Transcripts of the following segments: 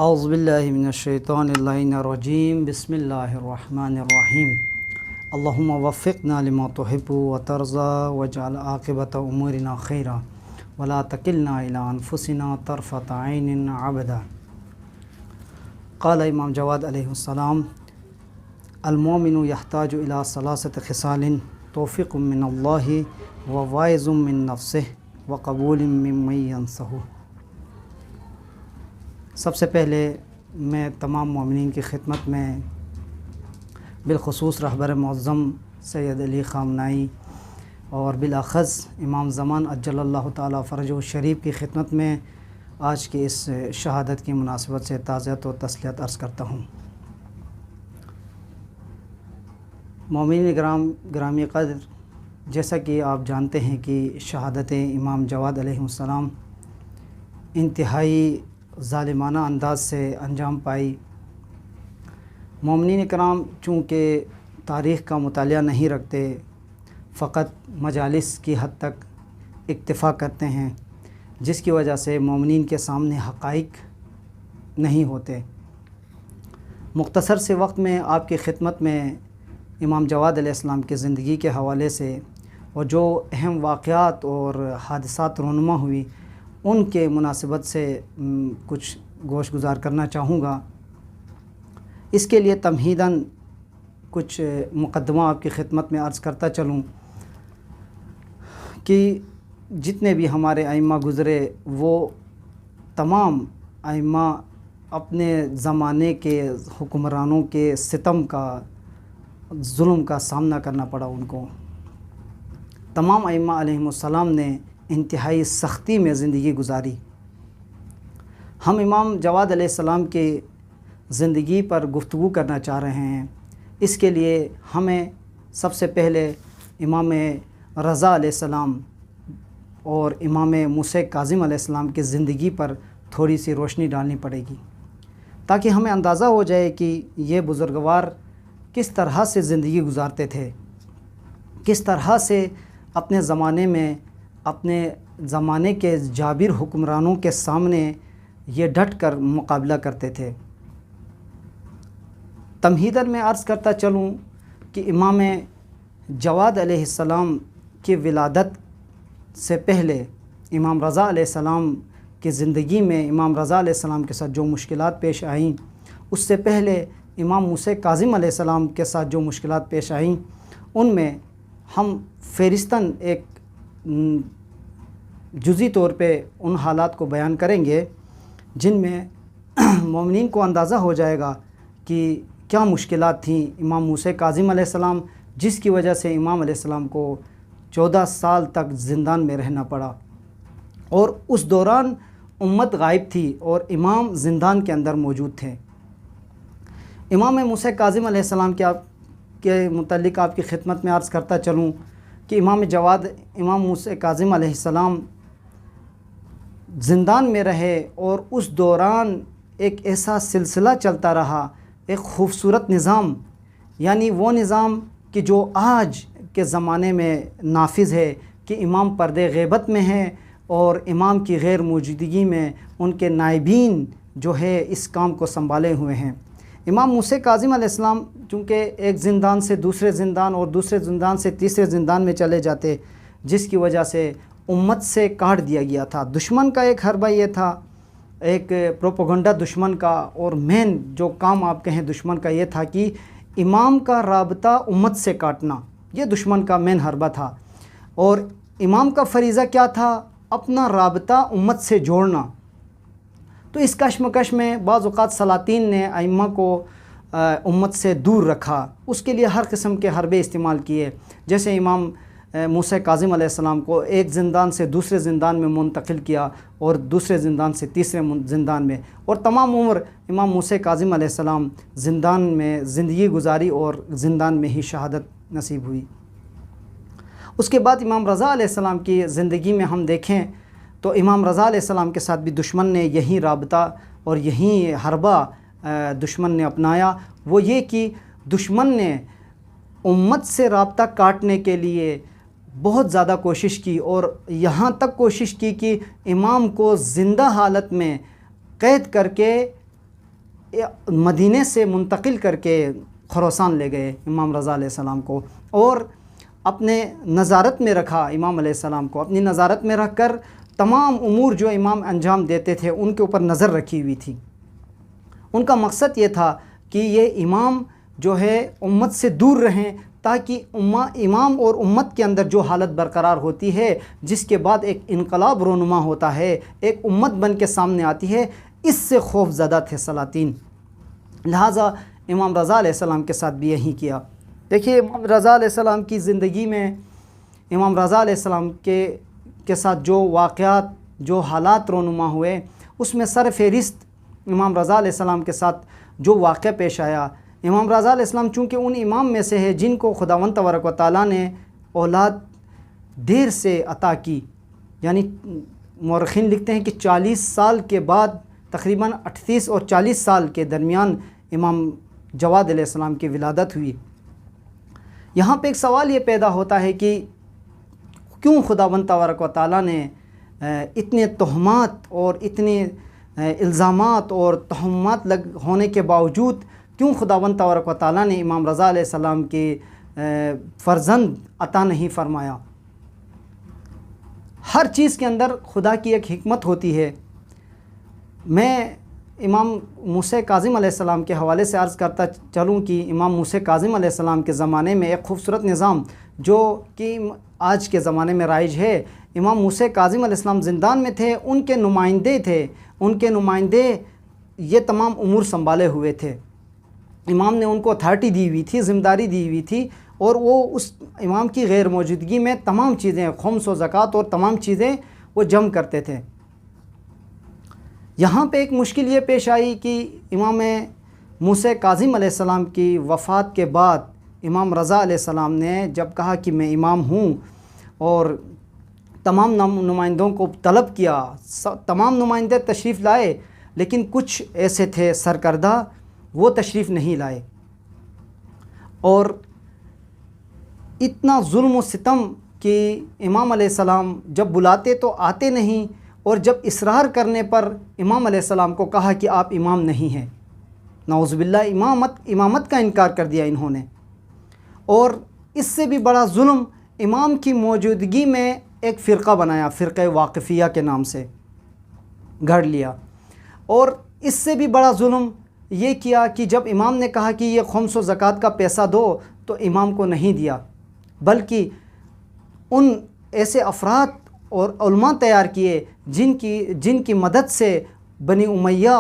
اعوذ باللہ من الشیطان اللعین الرجیم بسم اللہ الرحمن الرحیم اللہم وفقنا لما تحب وترضى واجعل عاقبۃ امورنا خیرا ولا تکلنا الی انفسنا طرفۃ عین ابدا۔ قال امام جواد علیہ السلام: المؤمن یحتاج الی ثلاثۃ خصال توفیق من اللہ وواعظ من نفسہ وقبول ممن ینصحہ۔ سب سے پہلے میں تمام مومنین کی خدمت میں بالخصوص رہبر معظم سید علی خامنائی اور بالاخص امام زمان عجل اللہ تعالیٰ فرجہ الشریف کی خدمت میں آج کی اس شہادت کی مناسبت سے تعزیت و تسلیت عرض کرتا ہوں۔ مومنین گرامی قدر، جیسا کہ آپ جانتے ہیں کہ شہادت امام جواد علیہ السلام انتہائی ظالمانہ انداز سے انجام پائی۔ مومنین کرام چونکہ تاریخ کا مطالعہ نہیں رکھتے، فقط مجالس کی حد تک اکتفا کرتے ہیں، جس کی وجہ سے مومنین کے سامنے حقائق نہیں ہوتے۔ مختصر سے وقت میں آپ کی خدمت میں امام جواد علیہ السلام کی زندگی کے حوالے سے اور جو اہم واقعات اور حادثات رونما ہوئی ان کے مناسبت سے کچھ گوش گزار کرنا چاہوں گا۔ اس کے لیے تمہیداً کچھ مقدمہ آپ کی خدمت میں عرض کرتا چلوں کہ جتنے بھی ہمارے ائمہ گزرے وہ تمام ائمہ اپنے زمانے کے حکمرانوں کے ستم کا، ظلم کا سامنا کرنا پڑا ان کو۔ تمام ائمہ علیہم السلام نے انتہائی سختی میں زندگی گزاری۔ ہم امام جواد علیہ السلام کی زندگی پر گفتگو کرنا چاہ رہے ہیں۔ اس کے لیے ہمیں سب سے پہلے امام رضا علیہ السلام اور امام موسیٰ کاظم علیہ السلام کی زندگی پر تھوڑی سی روشنی ڈالنی پڑے گی، تاکہ ہمیں اندازہ ہو جائے کہ یہ بزرگوار کس طرح سے زندگی گزارتے تھے، کس طرح سے اپنے زمانے میں اپنے زمانے کے جابر حکمرانوں کے سامنے یہ ڈٹ کر مقابلہ کرتے تھے۔ تمہیداً میں عرض کرتا چلوں کہ امام جواد علیہ السلام کی ولادت سے پہلے امام رضا علیہ السلام کی زندگی میں امام رضا علیہ السلام کے ساتھ جو مشکلات پیش آئیں، اس سے پہلے امام موسیٰ کاظم علیہ السلام کے ساتھ جو مشکلات پیش آئیں، ان میں ہم فہرستاً ایک جزئی طور پہ ان حالات کو بیان کریں گے جن میں مومنین کو اندازہ ہو جائے گا کہ کیا مشکلات تھیں امام موسیٰ کاظم علیہ السلام، جس کی وجہ سے امام علیہ السلام کو 14 سال تک زندان میں رہنا پڑا، اور اس دوران امت غائب تھی اور امام زندان کے اندر موجود تھے۔ امام موسیٰ کاظم علیہ السلام کے متعلق آپ کی خدمت میں عرض کرتا چلوں کہ امام موسیٰ کاظم علیہ السلام زندان میں رہے، اور اس دوران ایک ایسا سلسلہ چلتا رہا، ایک خوبصورت نظام، یعنی وہ نظام کہ جو آج کے زمانے میں نافذ ہے کہ امام پردے غیبت میں ہیں اور امام کی غیر موجودگی میں ان کے نائبین جو ہے اس کام کو سنبھالے ہوئے ہیں۔ امام موسیٰ کاظم علیہ السلام چونکہ ایک زندان سے دوسرے زندان اور دوسرے زندان سے تیسرے زندان میں چلے جاتے، جس کی وجہ سے امت سے کاٹ دیا گیا تھا۔ دشمن کا ایک حربہ یہ تھا، ایک پروپیگنڈا دشمن کا، اور مین جو کام آپ کہیں دشمن کا یہ تھا کہ امام کا رابطہ امت سے کاٹنا، یہ دشمن کا مین حربہ تھا۔ اور امام کا فریضہ کیا تھا؟ اپنا رابطہ امت سے جوڑنا۔ تو اس کشمکش میں بعض اوقات سلاطین نے ائمہ کو امت سے دور رکھا، اس کے لیے ہر قسم کے حربے استعمال کیے، جیسے امام موسیٰ کاظم علیہ السلام کو ایک زندان سے دوسرے زندان میں منتقل کیا اور دوسرے زندان سے تیسرے زندان میں، اور تمام عمر امام موسیٰ کاظم علیہ السلام زندان میں زندگی گزاری اور زندان میں ہی شہادت نصیب ہوئی۔ اس کے بعد امام رضا علیہ السلام کی زندگی میں ہم دیکھیں تو امام رضا علیہ السلام کے ساتھ بھی دشمن نے یہی رابطہ اور یہی حربہ دشمن نے اپنایا، وہ یہ کہ دشمن نے امت سے رابطہ کاٹنے کے لیے بہت زیادہ کوشش کی، اور یہاں تک کوشش کی کہ امام کو زندہ حالت میں قید کر کے مدینے سے منتقل کر کے خراسان لے گئے امام رضا علیہ السلام کو، اور اپنے نظارت میں رکھا امام علیہ السلام کو، اپنی نظارت میں رکھ کر تمام امور جو امام انجام دیتے تھے ان کے اوپر نظر رکھی ہوئی تھی۔ ان کا مقصد یہ تھا کہ یہ امام جو ہے امت سے دور رہیں، تاکہ امام اور امت کے اندر جو حالت برقرار ہوتی ہے، جس کے بعد ایک انقلاب رونما ہوتا ہے، ایک امت بن کے سامنے آتی ہے، اس سے خوف زدہ تھے سلاطین۔ لہٰذا امام رضا علیہ السلام کے ساتھ بھی یہی کیا۔ دیکھیے امام رضا علیہ السلام کی زندگی میں امام رضا علیہ السلام کے ساتھ جو واقعات، جو حالات رونما ہوئے، اس میں سر فہرست امام رضا علیہ السلام کے ساتھ جو واقعہ پیش آیا، امام رضا علیہ السلام چونکہ ان امام میں سے ہے جن کو خداوند تبارک و تعالیٰ نے اولاد دیر سے عطا کی، یعنی مورخین لکھتے ہیں کہ 40 سال کے بعد، تقریباً 38 اور 40 سال کے درمیان امام جواد علیہ السلام کی ولادت ہوئی۔ یہاں پہ ایک سوال یہ پیدا ہوتا ہے کہ کیوں خداوند تبارک و تعالیٰ نے اتنے تہمات اور اتنے الزامات اور تہمات ہونے کے باوجود کیوں خداوند تبارک و تعالیٰ نے امام رضا علیہ السلام کے فرزند عطا نہیں فرمایا؟ ہر چیز کے اندر خدا کی ایک حکمت ہوتی ہے۔ میں امام موسیٰ کاظم علیہ السلام کے حوالے سے عرض کرتا چلوں کہ امام موسیٰ کاظم علیہ السلام کے زمانے میں ایک خوبصورت نظام جو کہ آج کے زمانے میں رائج ہے، امام موسیٰ کاظم علیہ السلام زندان میں تھے، ان کے نمائندے تھے، ان کے نمائندے یہ تمام امور سنبھالے ہوئے تھے۔ امام نے ان کو اتھارٹی دی ہوئی تھی، ذمہ داری دی ہوئی تھی، اور وہ اس امام کی غیر موجودگی میں تمام چیزیں، خمس و زکوٰۃ اور تمام چیزیں وہ جمع کرتے تھے۔ یہاں پہ ایک مشکل یہ پیش آئی کہ امام موسیٰ کاظم علیہ السلام کی وفات کے بعد امام رضا علیہ السلام نے جب کہا کہ میں امام ہوں، اور تمام نمائندوں کو طلب کیا، تمام نمائندے تشریف لائے، لیکن کچھ ایسے تھے سرکردہ وہ تشریف نہیں لائے، اور اتنا ظلم و ستم کہ امام علیہ السلام جب بلاتے تو آتے نہیں، اور جب اصرار کرنے پر امام علیہ السلام کو کہا کہ آپ امام نہیں ہیں، نعوذ باللہ امامت کا انکار کر دیا انہوں نے۔ اور اس سے بھی بڑا ظلم امام کی موجودگی میں ایک فرقہ بنایا، فرقہ واقفیہ کے نام سے گھڑ لیا، اور اس سے بھی بڑا ظلم یہ کیا کہ جب امام نے کہا کہ یہ خمس و زکوٰۃ کا پیسہ دو تو امام کو نہیں دیا، بلکہ ان ایسے افراد اور علماء تیار کیے جن کی مدد سے بنی امیہ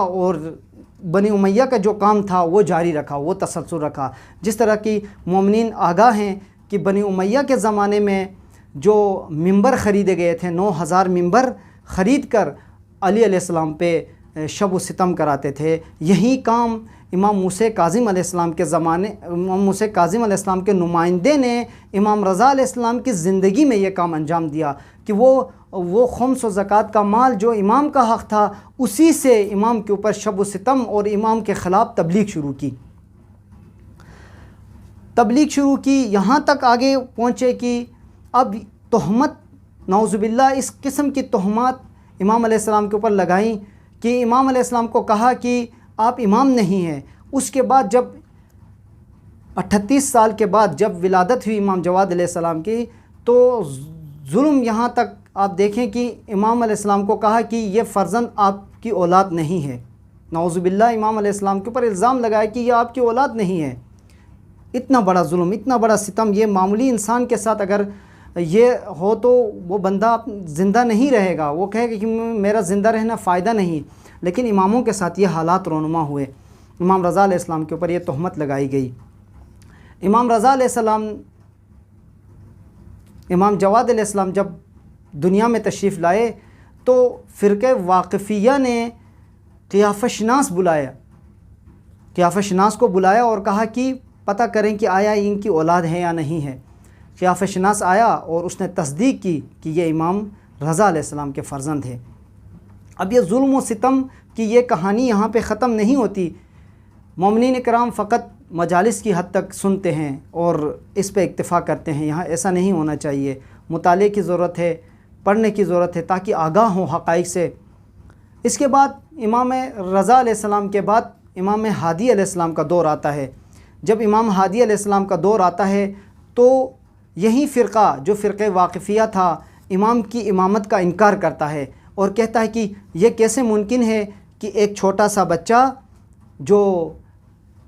کا جو کام تھا وہ جاری رکھا، وہ تسلسل رکھا۔ جس طرح کی مومنین آگاہ ہیں کہ بنی امیہ کے زمانے میں جو ممبر خریدے گئے تھے، 9000 ممبر خرید کر علی علیہ السلام پہ شب و ستم کراتے تھے، یہی کام امام موسیٰ کاظم علیہ السلام کے امام موسیٰ کاظم علیہ السلام کے نمائندے نے امام رضا علیہ السلام کی زندگی میں یہ کام انجام دیا کہ وہ خمس و زکوٰۃ کا مال جو امام کا حق تھا، اسی سے امام کے اوپر شب و ستم اور امام کے خلاف تبلیغ شروع کی، یہاں تک آگے پہنچے کہ اب تہمت، نعوذ باللہ اس قسم کی تہمات امام علیہ السلام کے اوپر لگائیں کہ امام علیہ السلام کو کہا کہ آپ امام نہیں ہیں۔ اس کے بعد جب 38 سال کے بعد جب ولادت ہوئی امام جواد علیہ السلام کی، تو ظلم یہاں تک آپ دیکھیں کہ امام علیہ السلام کو کہا کہ یہ فرزند آپ کی اولاد نہیں ہے۔ نعوذ باللہ امام علیہ السلام کے اوپر الزام لگایا کہ یہ آپ کی اولاد نہیں ہے۔ اتنا بڑا ظلم، اتنا بڑا ستم، یہ معمولی انسان کے ساتھ اگر یہ ہو تو وہ بندہ زندہ نہیں رہے گا، وہ کہے گا کہ میرا زندہ رہنا فائدہ نہیں، لیکن اماموں کے ساتھ یہ حالات رونما ہوئے۔ امام رضا علیہ السلام کے اوپر یہ تہمت لگائی گئی۔ امام رضا علیہ السلام، امام جواد علیہ السلام جب دنیا میں تشریف لائے تو فرقہ واقفیہ نے قیافہ شناس کو بلایا اور کہا کہ پتہ کریں کہ آیا ان کی اولاد ہے یا نہیں ہے۔ قیافہ شناس آیا اور اس نے تصدیق کی کہ یہ امام رضا علیہ السلام کے فرزند ہے۔ اب یہ ظلم و ستم کی یہ کہانی یہاں پہ ختم نہیں ہوتی۔ مومنین کرام فقط مجالس کی حد تک سنتے ہیں اور اس پہ اکتفا کرتے ہیں، یہاں ایسا نہیں ہونا چاہیے۔ مطالعے کی ضرورت ہے، پڑھنے کی ضرورت ہے تاکہ آگاہ ہوں حقائق سے۔ اس کے بعد امام رضا علیہ السلام کے بعد امام ہادی علیہ السلام کا دور آتا ہے. جب امام ہادی علیہ السلام کا دور آتا ہے تو یہی فرقہ جو فرقہ واقفیہ تھا امام کی امامت کا انکار کرتا ہے اور کہتا ہے کہ یہ کیسے ممکن ہے کہ ایک چھوٹا سا بچہ جو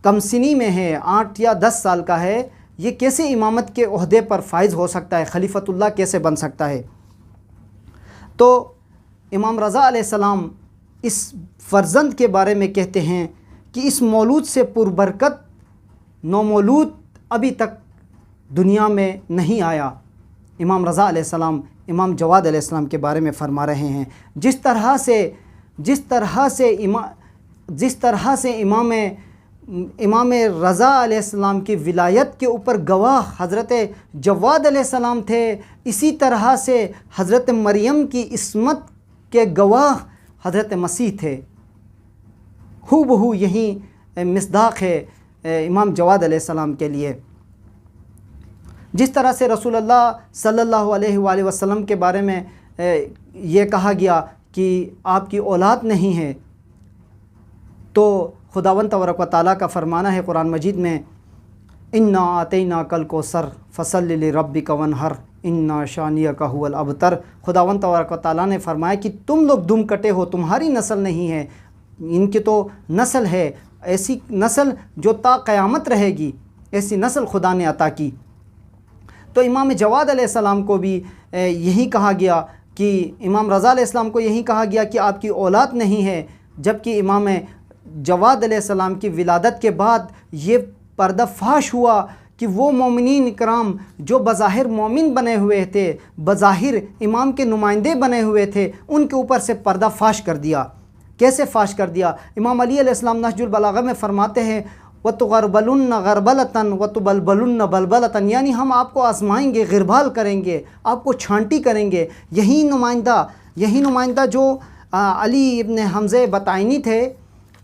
کم سنی میں ہے 8 یا 10 سال کا ہے یہ کیسے امامت کے عہدے پر فائز ہو سکتا ہے, خلیفۃ اللہ کیسے بن سکتا ہے. تو امام رضا علیہ السلام اس فرزند کے بارے میں کہتے ہیں کہ اس مولود سے پربرکت نومولود ابھی تک دنیا میں نہیں آیا. امام رضا علیہ السلام امام جواد علیہ السلام کے بارے میں فرما رہے ہیں جس طرح سے امام رضا علیہ السلام کی ولایت کے اوپر گواہ حضرت جواد علیہ السلام تھے, اسی طرح سے حضرت مریم کی عصمت کے گواہ حضرت مسیح تھے. ہو بہو یہی مصداق ہے امام جواد علیہ السلام کے لیے. جس طرح سے رسول اللہ صلی اللہ علیہ وآلہ وسلم کے بارے میں یہ کہا گیا کہ آپ کی اولاد نہیں ہے, تو خداوند تبارک و تعالیٰ کا فرمانا ہے قرآن مجید میں انا آتیناک الکوثر فصلی لربک وانحر انا شانیک ھو الابتر. خداوند تبارک و تعالیٰ نے فرمایا کہ تم لوگ دم کٹے ہو, تمہاری نسل نہیں ہے, ان کی تو نسل ہے, ایسی نسل جو تا قیامت رہے گی, ایسی نسل خدا نے عطا کی. تو امام جواد علیہ السلام کو بھی یہی کہا گیا کہ امام رضا علیہ السلام کو یہی کہا گیا کہ آپ کی اولاد نہیں ہے, جبکہ امام جواد علیہ السلام کی ولادت کے بعد یہ پردہ فاش ہوا کہ وہ مومنین اکرام جو بظاہر مومن بنے ہوئے تھے, بظاہر امام کے نمائندے بنے ہوئے تھے, ان کے اوپر سے پردہ فاش کر دیا. کیسے فاش کر دیا؟ امام علی علیہ السلام نہج البلاغہ میں فرماتے ہیں وَتُغَرْبَلُنَّ غَرْبَلَةً وَتُبَلْبَلُنَّ بَلْبَلَةً, یعنی ہم آپ کو آزمائیں گے, غربال کریں گے, آپ کو چھانٹی کریں گے. یہی نمائندہ جو علی ابن حمزہ بطائنی تھے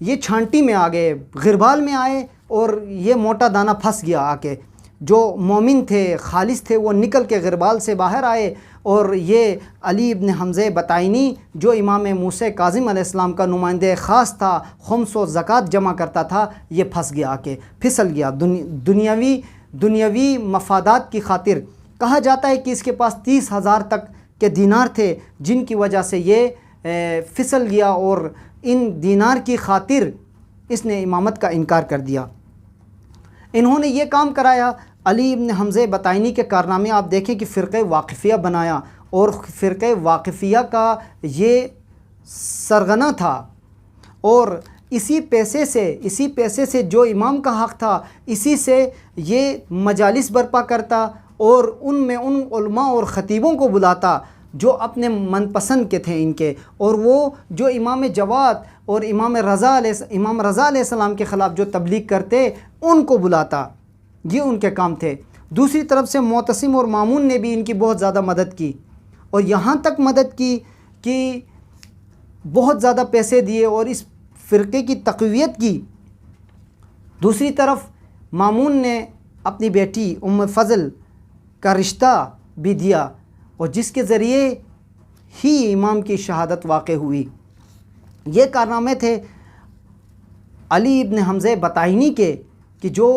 یہ چھانٹی میں آ گئے, غربال میں آئے اور یہ موٹا دانہ پھنس گیا آ کے. جو مومن تھے, خالص تھے, وہ نکل کے غربال سے باہر آئے, اور یہ علی ابن حمزہ بطائنی جو امام موسیٰ کاظم علیہ السلام کا نمائندہ خاص تھا, خمس و زکوٰۃ جمع کرتا تھا, یہ پھنس گیا آ کے, پھسل گیا دنیاوی مفادات کی خاطر. کہا جاتا ہے کہ اس کے پاس 30,000 تک کے دینار تھے جن کی وجہ سے یہ پھسل گیا, اور ان دینار کی خاطر اس نے امامت کا انکار کر دیا. انہوں نے یہ کام کرایا. علی ابن حمزہ بطائنی کے کارنامے آپ دیکھیں کہ فرقہ واقفیہ بنایا, اور فرقہ واقفیہ کا یہ سرغنہ تھا, اور اسی پیسے سے جو امام کا حق تھا اسی سے یہ مجالس برپا کرتا, اور ان میں ان علماء اور خطیبوں کو بلاتا جو اپنے من پسند کے تھے ان کے, اور وہ جو امام جواد اور امام رضا علیہ السلام کے خلاف جو تبلیغ کرتے ان کو بلاتا. یہ ان کے کام تھے. دوسری طرف سے معتصم اور مامون نے بھی ان کی بہت زیادہ مدد کی, اور یہاں تک مدد کی کہ بہت زیادہ پیسے دیے اور اس فرقے کی تقویت کی. دوسری طرف مامون نے اپنی بیٹی ام فضل کا رشتہ بھی دیا, اور جس کے ذریعے ہی امام کی شہادت واقع ہوئی. یہ کارنامے تھے علی ابن حمزہ بطائنی کے کہ جو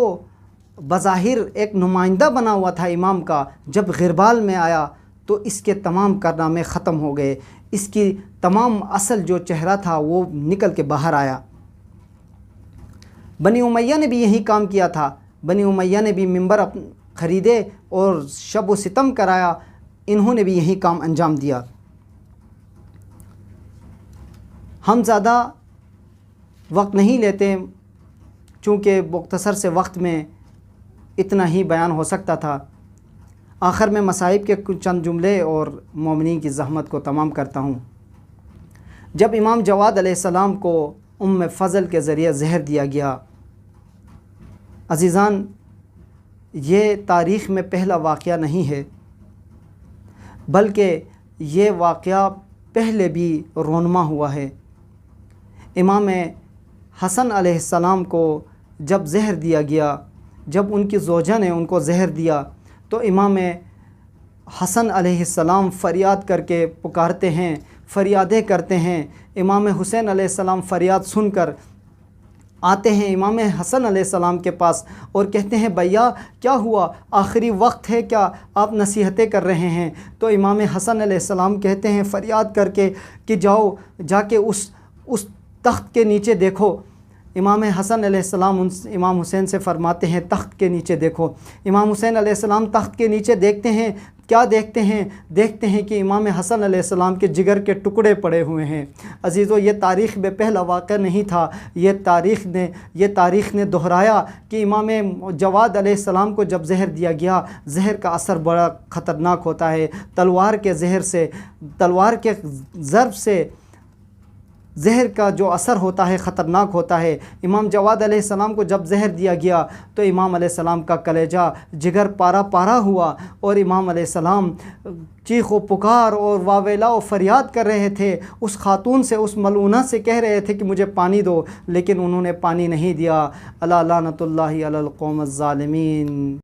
بظاہر ایک نمائندہ بنا ہوا تھا امام کا, جب غربال میں آیا تو اس کے تمام کارنامے ختم ہو گئے, اس کی تمام اصل جو چہرہ تھا وہ نکل کے باہر آیا. بنی امیہ نے بھی یہی کام کیا تھا. بنی امیہ نے بھی منبر خریدے اور شب و ستم کرایا, انہوں نے بھی یہی کام انجام دیا. ہم زیادہ وقت نہیں لیتے چونکہ مختصر سے وقت میں اتنا ہی بیان ہو سکتا تھا. آخر میں مصائب کے کچھ چند جملے اور مومنین کی زحمت کو تمام کرتا ہوں. جب امام جواد علیہ السلام کو ام فضل کے ذریعے زہر دیا گیا, عزیزان یہ تاریخ میں پہلا واقعہ نہیں ہے, بلکہ یہ واقعہ پہلے بھی رونما ہوا ہے. امام حسن علیہ السلام کو جب زہر دیا گیا, جب ان کی زوجہ نے ان کو زہر دیا, تو امام حسن علیہ السلام فریاد کر کے پکارتے ہیں, فریادیں کرتے ہیں. امام حسین علیہ السلام فریاد سن کر آتے ہیں امام حسن علیہ السلام کے پاس اور کہتے ہیں بھیا کیا ہوا، آخری وقت ہے کیا آپ نصیحتیں کر رہے ہیں؟ تو امام حسن علیہ السلام کہتے ہیں فریاد کر کے کہ جاؤ جا کے اس تخت کے نیچے دیکھو۔ امام حسن علیہ السلام امام حسین سے فرماتے ہیں تخت کے نیچے دیکھو۔ امام حسین علیہ السلام تخت کے نیچے دیکھتے ہیں، کیا دیکھتے ہیں؟ دیکھتے ہیں کہ امام حسن علیہ السلام کے جگر کے ٹکڑے پڑے ہوئے ہیں۔ عزیزو، یہ تاریخ میں پہلا واقعہ نہیں تھا، یہ تاریخ نے دہرایا کہ امام جواد علیہ السلام کو جب زہر دیا گیا، زہر کا اثر بڑا خطرناک ہوتا ہے۔ تلوار کے ضرب سے زہر کا جو اثر ہوتا ہے خطرناک ہوتا ہے۔ امام جواد علیہ السلام کو جب زہر دیا گیا تو امام علیہ السلام کا کلیجہ جگر پارا پارا ہوا، اور امام علیہ السلام چیخ و پکار اور واویلا و فریاد کر رہے تھے، اس خاتون سے، اس ملعونہ سے کہہ رہے تھے کہ مجھے پانی دو، لیکن انہوں نے پانی نہیں دیا۔ الا لعنت اللہ علی القوم الظالمین۔